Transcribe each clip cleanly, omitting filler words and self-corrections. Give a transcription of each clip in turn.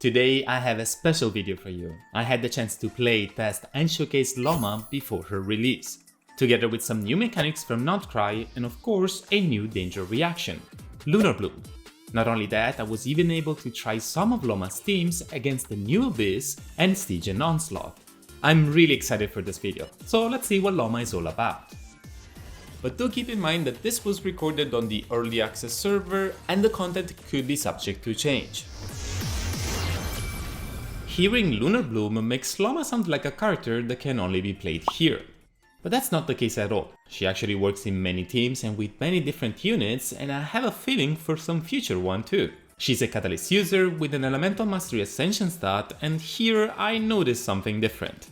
Today I have a special video for you. I had the chance to play, test and showcase Lauma before her release, together with some new mechanics from Nod-Krai and of course a new danger reaction, Lunar-Bloom. Not only that, I was even able to try some of Lauma's teams against the new Abyss and Stygian Onslaught. I'm really excited for this video, so let's see what Lauma is all about. But do keep in mind that this was recorded on the early access server and the content could be subject to change. Hearing Lunar-Bloom makes Lauma sound like a character that can only be played here. But that's not the case at all. She actually works in many teams and with many different units, and I have a feeling for some future one too. She's a Catalyst user with an Elemental Mastery Ascension stat, and here I noticed something different.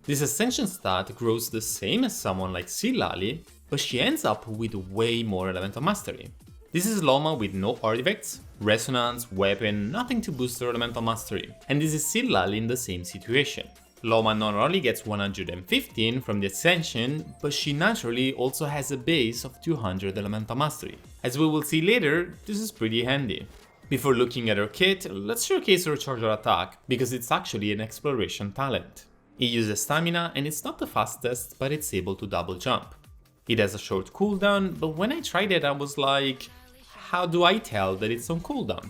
This Ascension stat grows the same as someone like Silali, but she ends up with way more Elemental Mastery. This is Lauma with no artifacts, resonance, weapon, nothing to boost her Elemental Mastery. And this is Silali in the same situation. Lauma not only gets 115 from the Ascension, but she naturally also has a base of 200 Elemental Mastery. As we will see later, this is pretty handy. Before looking at her kit, let's showcase her charger attack, because it's actually an exploration talent. It uses stamina and it's not the fastest, but it's able to double jump. It has a short cooldown, but when I tried it I was like, how do I tell that it's on cooldown?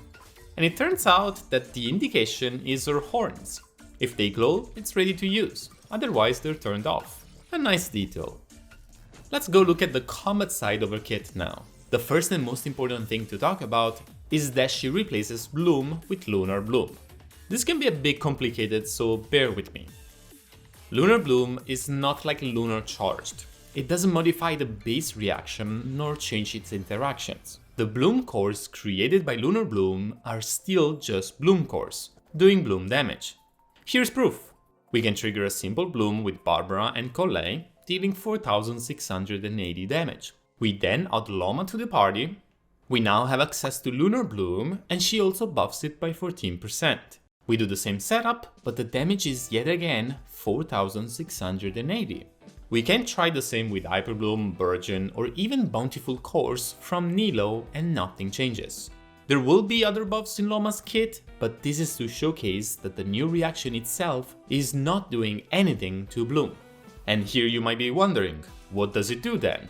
And it turns out that the indication is her horns. If they glow, it's ready to use, otherwise they're turned off. A nice detail. Let's go look at the combat side of her kit now. The first and most important thing to talk about is that she replaces Bloom with Lunar-Bloom. This can be a bit complicated, so bear with me. Lunar-Bloom is not like Lunar Charged. It doesn't modify the base reaction nor change its interactions. The Bloom cores created by Lunar-Bloom are still just Bloom cores, doing Bloom damage. Here's proof. We can trigger a simple Bloom with Barbara and Collet, dealing 4680 damage. We then add Lauma to the party. We now have access to Lunar-Bloom, and she also buffs it by 14%. We do the same setup, but the damage is yet again 4680. We can try the same with Hyperbloom, Virgin, or even Bountiful cores from Nilou and nothing changes. There will be other buffs in Lauma's kit, but this is to showcase that the new reaction itself is not doing anything to Bloom. And here you might be wondering, what does it do then?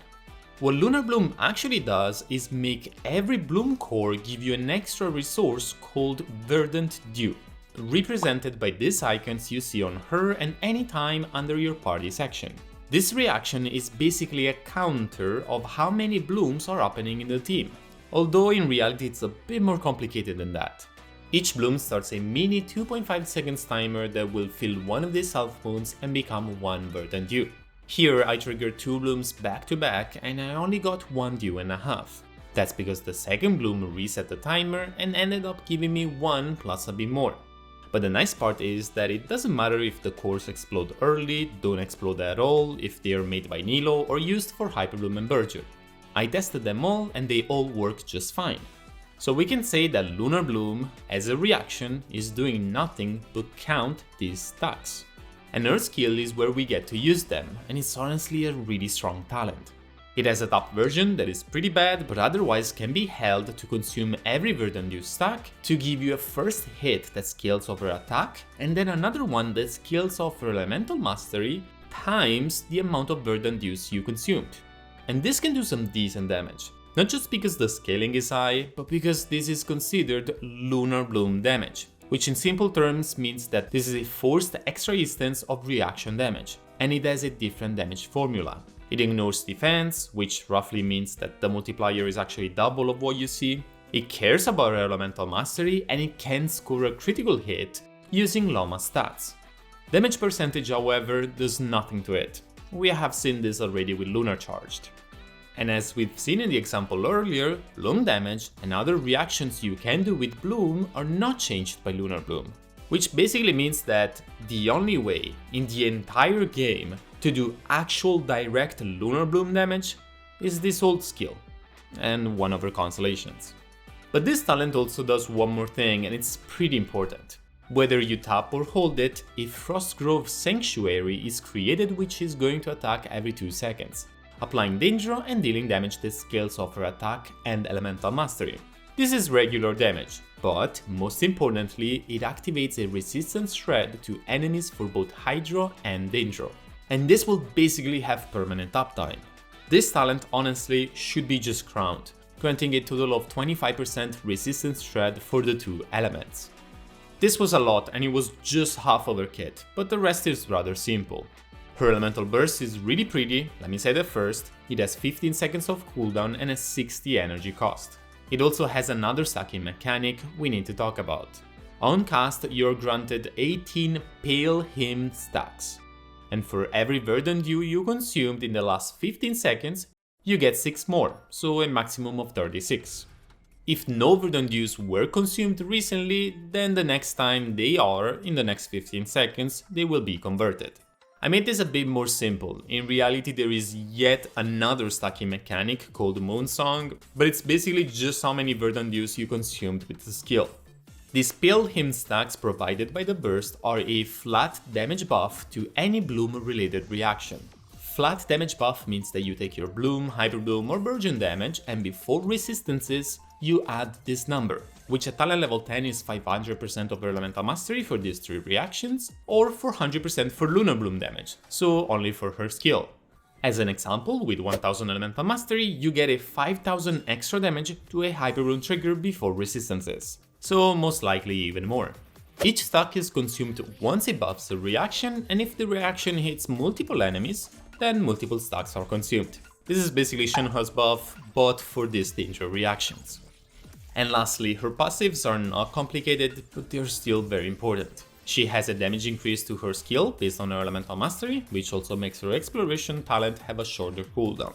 What Lunar-Bloom actually does is make every Bloom core give you an extra resource called Verdant Dew, represented by these icons you see on her and any time under your party section. This reaction is basically a counter of how many blooms are happening in the team, although in reality it's a bit more complicated than that. Each bloom starts a mini 2.5 seconds timer that will fill one of these self moons and become one Verdant Dew. Here I triggered 2 blooms back to back and I only got 1 dew and a half. That's because the second bloom reset the timer and ended up giving me 1 plus a bit more. But the nice part is that it doesn't matter if the cores explode early, don't explode at all, if they are made by Nilou or used for Hyperbloom and Virgin. I tested them all and they all work just fine. So we can say that Lunar-Bloom, as a reaction, is doing nothing but count these stacks. And her skill is where we get to use them, and it's honestly a really strong talent. It has a top version that is pretty bad, but otherwise can be held to consume every Verdant Dew stack to give you a first hit that scales over attack, and then another one that scales over Elemental Mastery times the amount of Verdant Dews you consumed. And this can do some decent damage. Not just because the scaling is high, but because this is considered Lunar-Bloom damage, which in simple terms means that this is a forced extra instance of reaction damage, and it has a different damage formula. It ignores defense, which roughly means that the multiplier is actually double of what you see. It cares about Elemental Mastery, and it can score a critical hit using Lauma stats. Damage percentage, however, does nothing to it. We have seen this already with Lunar Charged. And as we've seen in the example earlier, Bloom damage and other reactions you can do with Bloom are not changed by Lunar-Bloom. Which basically means that the only way in the entire game to do actual direct Lunar-Bloom damage is this old skill, and one of her constellations. But this talent also does one more thing, and it's pretty important. Whether you tap or hold it, a Frostgrove Sanctuary is created which is going to attack every 2 seconds, applying danger and dealing damage that scales off her attack and Elemental Mastery. This is regular damage, but most importantly, it activates a resistance shred to enemies for both Hydro and Dendro. And this will basically have permanent uptime. This talent honestly should be just crowned, granting a total of 25% resistance shred for the two elements. This was a lot and it was just half of her kit, but the rest is rather simple. Her elemental burst is really pretty, let me say that first. It has 15 seconds of cooldown and a 60 energy cost. It also has another stacking mechanic we need to talk about. On cast, you're granted 18 Pale Hymn stacks. And for every Verdant Dew you consumed in the last 15 seconds, you get 6 more, so a maximum of 36. If no Verdant Dews were consumed recently, then the next time they are, in the next 15 seconds, they will be converted. I made this a bit more simple. In reality, there is yet another stacking mechanic called Moon Song, but it's basically just how many Verdant Dews you consumed with the skill. These Pale Hymn stacks provided by the burst are a flat damage buff to any Bloom related reaction. Flat damage buff means that you take your Bloom, Hyperbloom or Burgeon damage and before resistances, you add this number, which at talent level 10 is 500% of her elemental mastery for these 3 reactions, or 400% for Lunar-Bloom damage, so only for her skill. As an example, with 1000 elemental mastery, you get a 5000 extra damage to a Hyperbloom trigger before resistances, so most likely even more. Each stack is consumed once it buffs a reaction, and if the reaction hits multiple enemies, then multiple stacks are consumed. This is basically Shenhua's buff, but for these danger reactions. And lastly, her passives are not complicated, but they're still very important. She has a damage increase to her skill based on her elemental mastery, which also makes her exploration talent have a shorter cooldown.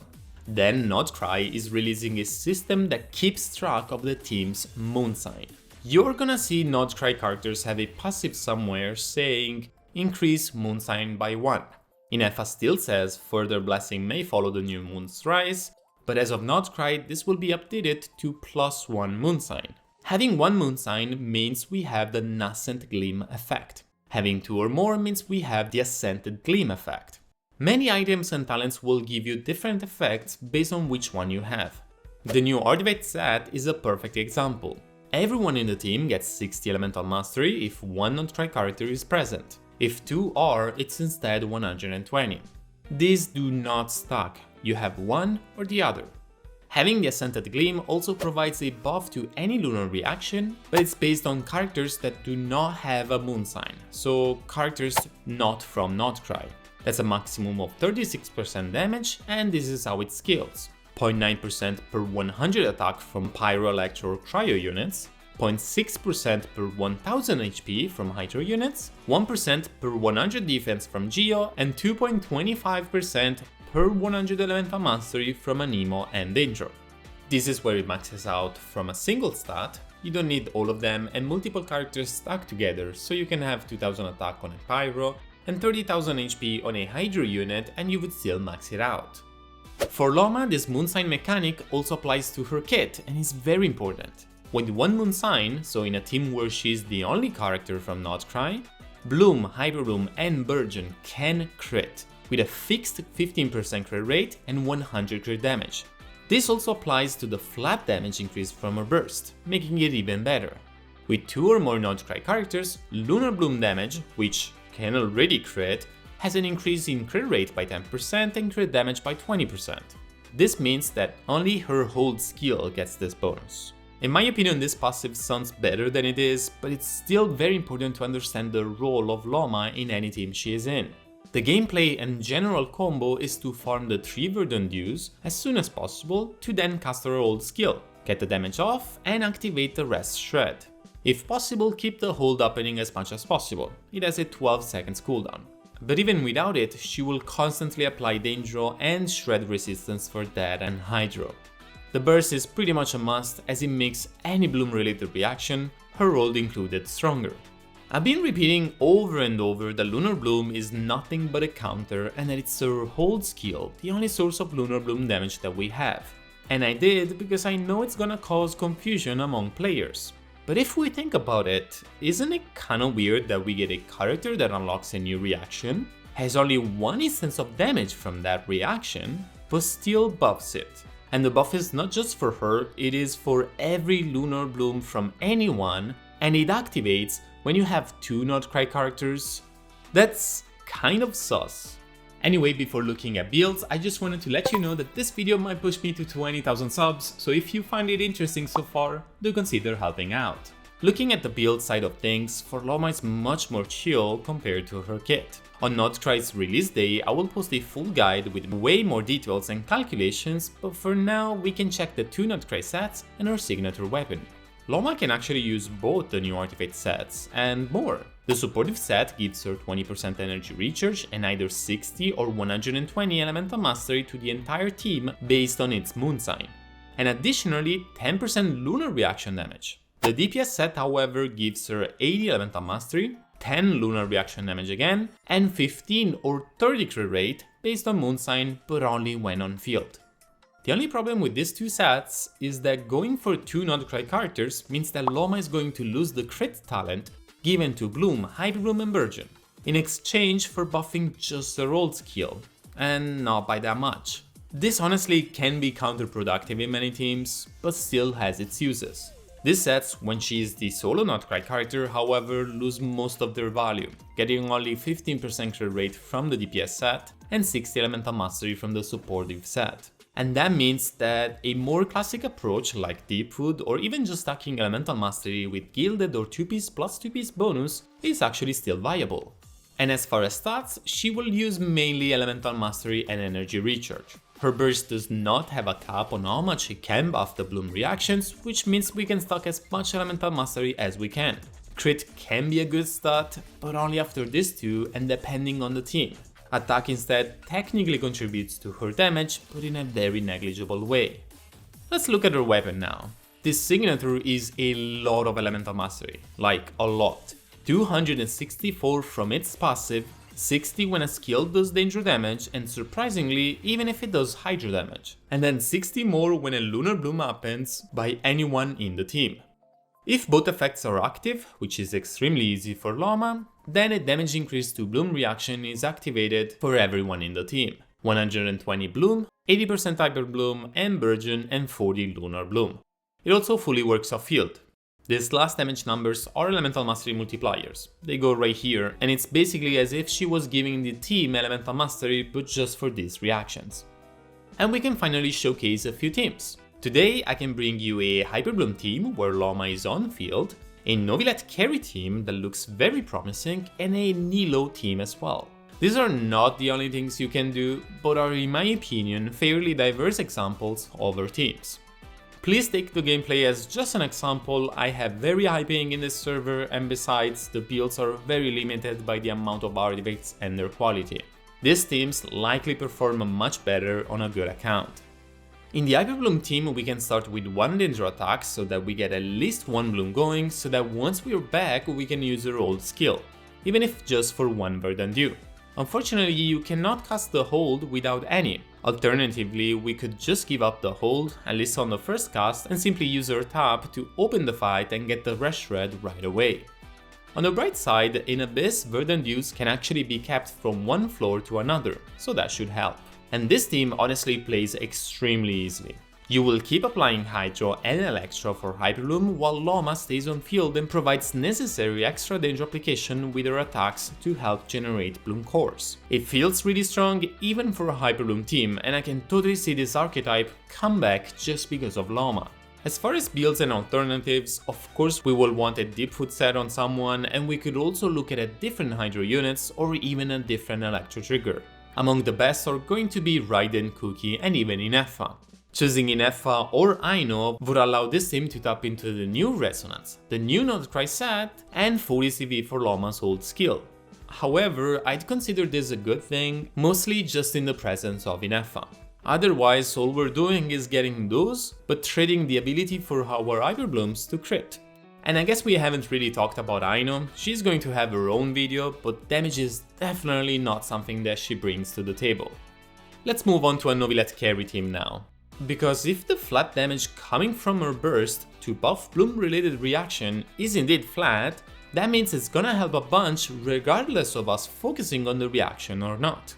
Then Nod-Krai is releasing a system that keeps track of the team's moon sign. You're gonna see Nod-Krai characters have a passive somewhere saying increase moon sign by 1. Ineffa still says further blessing may follow the new moon's rise, but as of Nod-Krai, this will be updated to +1 moon sign. Having 1 moon sign means we have the Nascent Gleam effect. Having 2 or more means we have the Ascended Gleam effect. Many items and talents will give you different effects based on which one you have. The new Artifact set is a perfect example. Everyone in the team gets 60 elemental mastery if 1 Nod-Krai character is present. If 2 are, it's instead 120. These do not stack, you have one or the other. Having the Ascended Gleam also provides a buff to any lunar reaction, but it's based on characters that do not have a moon sign, so characters not from Nod-Krai. That's a maximum of 36% damage, and this is how it scales. 0.9% per 100 attack from Pyro, Electro or Cryo units, 0.6% per 1000 HP from Hydro units, 1% per 100 defense from Geo, and 2.25% per 100 elemental mastery from Anemo and Dendro. This is where it maxes out from a single stat. You don't need all of them and multiple characters stacked together, so you can have 2000 attack on a Pyro and 30,000 HP on a Hydro unit and you would still max it out. For Lauma, this moon sign mechanic also applies to her kit and is very important. With 1 moon sign, so in a team where she's the only character from Nod-Krai, Bloom, Hyperbloom and Burgeon can crit, with a fixed 15% crit rate and 100 crit damage. This also applies to the flat damage increase from her burst, making it even better. With 2 or more Nod-Krai characters, Lunar-Bloom damage, which can already crit, has an increase in crit rate by 10% and crit damage by 20%. This means that only her hold skill gets this bonus. In my opinion, this passive sounds better than it is, but it's still very important to understand the role of Lauma in any team she is in. The gameplay and general combo is to farm the 3 Verdant Dews as soon as possible to then cast her old skill, get the damage off and activate the rest shred. If possible, keep the hold opening as much as possible, it has a 12 seconds cooldown. But even without it, she will constantly apply Dendro and shred resistance for that and Hydro. The burst is pretty much a must as it makes any Bloom related reaction, her hold included, stronger. I've been repeating over and over that Lunar-Bloom is nothing but a counter and that it's her hold skill, the only source of Lunar-Bloom damage that we have. And I did because I know it's gonna cause confusion among players. But if we think about it, isn't it kinda weird that we get a character that unlocks a new reaction, has only 1 instance of damage from that reaction, but still buffs it? And the buff is not just for her, it is for every Lunar-Bloom from anyone, and it activates when you have 2 Nod-Krai characters. That's kind of sus. Anyway, before looking at builds, I just wanted to let you know that this video might push me to 20,000 subs, so if you find it interesting so far, do consider helping out. Looking at the build side of things, for Lauma is much more chill compared to her kit. On Nod-Krai's release day, I will post a full guide with way more details and calculations, but for now we can check the 2 Nod-Krai sets and her signature weapon. Lauma can actually use both the new artifact sets and more. The supportive set gives her 20% energy recharge and either 60 or 120 elemental mastery to the entire team based on its moon sign, and additionally 10% lunar reaction damage. The DPS set, however, gives her 80 elemental mastery, 10 lunar reaction damage again, and 15 or 30 crit rate based on moon sign, but only when on field. The only problem with these 2 sets is that going for 2 Nod-Krai characters means that Lauma is going to lose the crit talent given to Bloom, Hyperbloom and Virgin, in exchange for buffing just her old skill, and not by that much. This honestly can be counterproductive in many teams, but still has its uses. These sets, when she is the solo Nod-Krai character, however, lose most of their value, getting only 15% crit rate from the DPS set and 60 elemental mastery from the supportive set. And that means that a more classic approach like Deepwood or even just stacking elemental mastery with gilded or 2-piece plus 2-piece bonus is actually still viable. And as far as stats, she will use mainly elemental mastery and energy recharge. Her burst does not have a cap on how much it can buff the Bloom reactions, which means we can stack as much elemental mastery as we can. Crit can be a good stat, but only after these 2 and depending on the team. Attack instead technically contributes to her damage, but in a very negligible way. Let's look at her weapon now. This signature is a lot of elemental mastery, like a lot. 264 from its passive, 60 when a skill does danger damage, and surprisingly, even if it does hydro damage. And then 60 more when a Lunar Bloom happens by anyone in the team. If both effects are active, which is extremely easy for Lauma, then a damage increase to Bloom reaction is activated for everyone in the team. 120 Bloom, 80% Hyperbloom and Virgin, and 40 Lunar-Bloom. It also fully works off field. These last damage numbers are elemental mastery multipliers. They go right here, and it's basically as if she was giving the team elemental mastery, but just for these reactions. And we can finally showcase a few teams. Today I can bring you a Hyperbloom team where Lauma is on field, a Neuvillette carry team that looks very promising, and a Nilou team as well. These are not the only things you can do, but are in my opinion fairly diverse examples of her teams. Please take the gameplay as just an example. I have very high ping in this server, and besides, the builds are very limited by the amount of artifacts and their quality. These teams likely perform much better on a good account. In the Hyperbloom team, we can start with 1 danger attack so that we get at least 1 bloom going, so that once we're back we can use her old skill, even if just for 1 Verdant Dew. Unfortunately, you cannot cast the hold without any. Alternatively, we could just give up the hold, at least on the first cast, and simply use her tap to open the fight and get the Rush Red right away. On the bright side, in Abyss, Verdant Dews can actually be kept from one floor to another, so that should help. And this team honestly plays extremely easily. You will keep applying Hydro and Electro for Hyperbloom while Lauma stays on field and provides necessary extra danger application with her attacks to help generate Bloom cores. It feels really strong even for a Hyperbloom team, and I can totally see this archetype come back just because of Lauma. As far as builds and alternatives, of course we will want a Deepwood set on someone, and we could also look at a different Hydro units or even a different Electro trigger. Among the best are going to be Raiden, Cookie and even Ineffa. Choosing Ineffa or Aino would allow this team to tap into the new Resonance, the new Nod-Krai set, and 40 CV for Lauma's old skill. However, I'd consider this a good thing, mostly just in the presence of Ineffa. Otherwise, all we're doing is getting those, but trading the ability for our Hyperblooms to crit. And I guess we haven't really talked about Aino. She's going to have her own video, but damage is definitely not something that she brings to the table. Let's move on to a Neuvillette carry team now. Because if the flat damage coming from her burst to buff Bloom related reaction is indeed flat, that means it's gonna help a bunch regardless of us focusing on the reaction or not.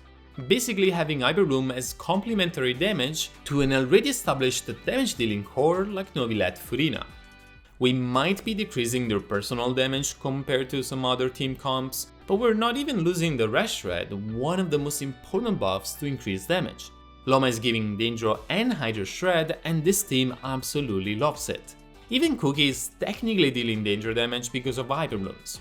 basically having Hyperbloom as complementary damage to an already established damage dealing core like Neuvillette Furina. We might be decreasing their personal damage compared to some other team comps, but we're not even losing the Rash Shred, one of the most important buffs to increase damage. Lauma is giving Dendro and Hydro Shred, and this team absolutely loves it. Even Cookie is technically dealing danger damage because of Hyperblooms.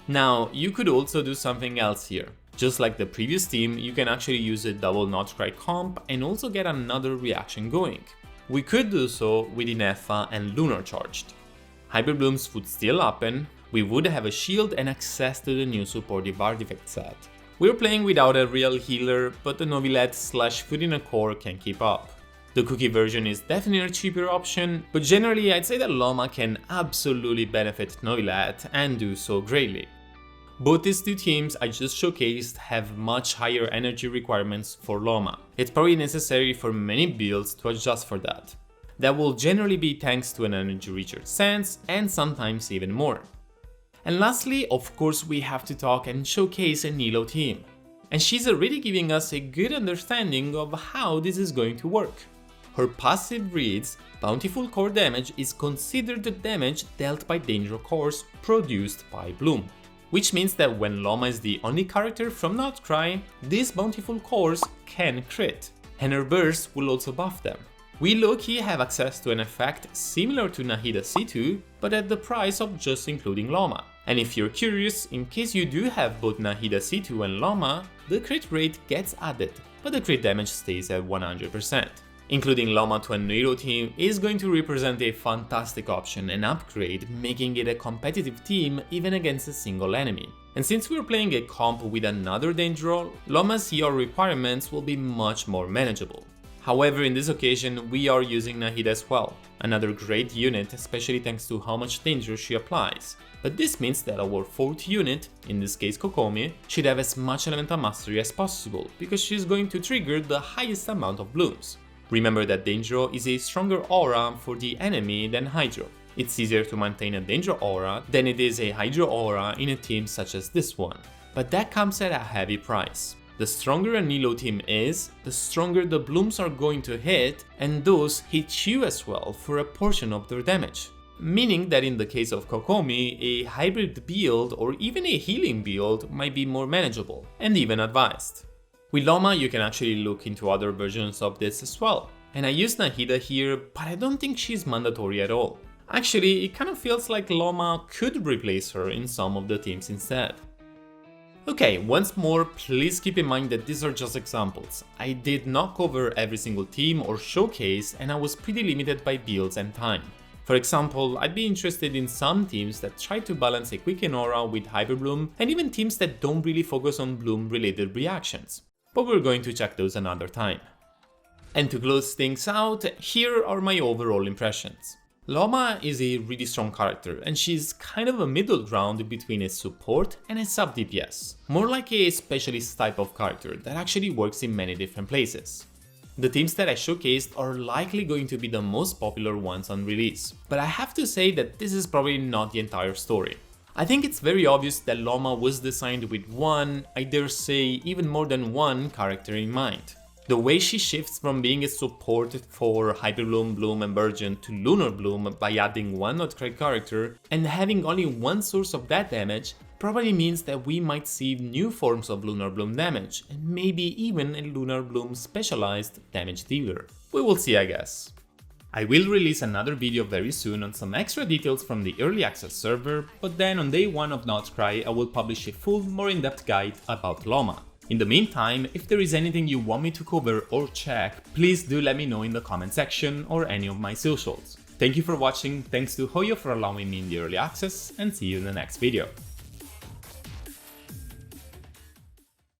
Now, you could also do something else here. Just like the previous team, you can actually use a double Nod-Krai comp and also get another reaction going. We could do so with Ineffa and Lunar charged. Hyperblooms would still happen, we would have a shield and access to the new supportive artifact set. We're playing without a real healer, but the Neuvillette/Furina core can keep up. The Cookie version is definitely a cheaper option, but generally I'd say that Lauma can absolutely benefit Neuvillette and do so greatly. Both these two teams I just showcased have much higher energy requirements for Lauma. It's probably necessary for many builds to adjust for that. That will generally be thanks to an energy recharge sense and sometimes even more. And lastly, of course, we have to talk and showcase a Nilou team. And she's already giving us a good understanding of how this is going to work. Her passive reads, Bountiful Core damage is considered the damage dealt by Danger cores produced by Bloom. Which means that when Lauma is the only character from Nod-Krai, these Bountiful Cores can crit, and her burst will also buff them. We low-key have access to an effect similar to Nahida C2, but at the price of just including Lauma. And if you're curious, in case you do have both Nahida C2 and Lauma, the crit rate gets added, but the crit damage stays at 100%. Including Lauma to a Nilou team is going to represent a fantastic option and upgrade, making it a competitive team even against a single enemy. And since we're playing a comp with another Dendro, Lauma's ER requirements will be much more manageable. However, in this occasion, we are using Nahida as well, another great unit, especially thanks to how much danger she applies. But this means that our 4th unit, in this case Kokomi, should have as much elemental mastery as possible, because she's going to trigger the highest amount of blooms. Remember that Dendro is a stronger aura for the enemy than Hydro. It's easier to maintain a Dendro aura than it is a Hydro aura in a team such as this one. But that comes at a heavy price. The stronger a Nilou team is, the stronger the blooms are going to hit, and those hit you as well for a portion of their damage. Meaning that in the case of Kokomi, a hybrid build or even a healing build might be more manageable, and even advised. With Lauma, you can actually look into other versions of this as well. And I use Nahida here, but I don't think she's mandatory at all. Actually, it kind of feels like Lauma could replace her in some of the teams instead. Okay, once more, please keep in mind that these are just examples. I did not cover every single team or showcase, and I was pretty limited by builds and time. For example, I'd be interested in some teams that try to balance a Quicken Aura with Hyperbloom, and even teams that don't really focus on Bloom related reactions. But we're going to check those another time. And to close things out, here are my overall impressions. Lauma is a really strong character, and she's kind of a middle ground between a support and a sub DPS, more like a specialist type of character that actually works in many different places. The teams that I showcased are likely going to be the most popular ones on release, but I have to say that this is probably not the entire story. I think it's very obvious that Lauma was designed with one, I dare say even more than one character in mind. The way she shifts from being a support for Hyperbloom, Bloom and Burgeon to Lunar-Bloom by adding one Nod-Krai character and having only one source of that damage probably means that we might see new forms of Lunar-Bloom damage and maybe even a Lunar-Bloom specialized damage dealer. We will see, I guess. I will release another video very soon on some extra details from the early access server, but then on day 1 of Nod-Krai I will publish a full, more in-depth guide about Lauma. In the meantime, if there is anything you want me to cover or check, please do let me know in the comment section or any of my socials. Thank you for watching, thanks to HoYo for allowing me in the early access, and see you in the next video.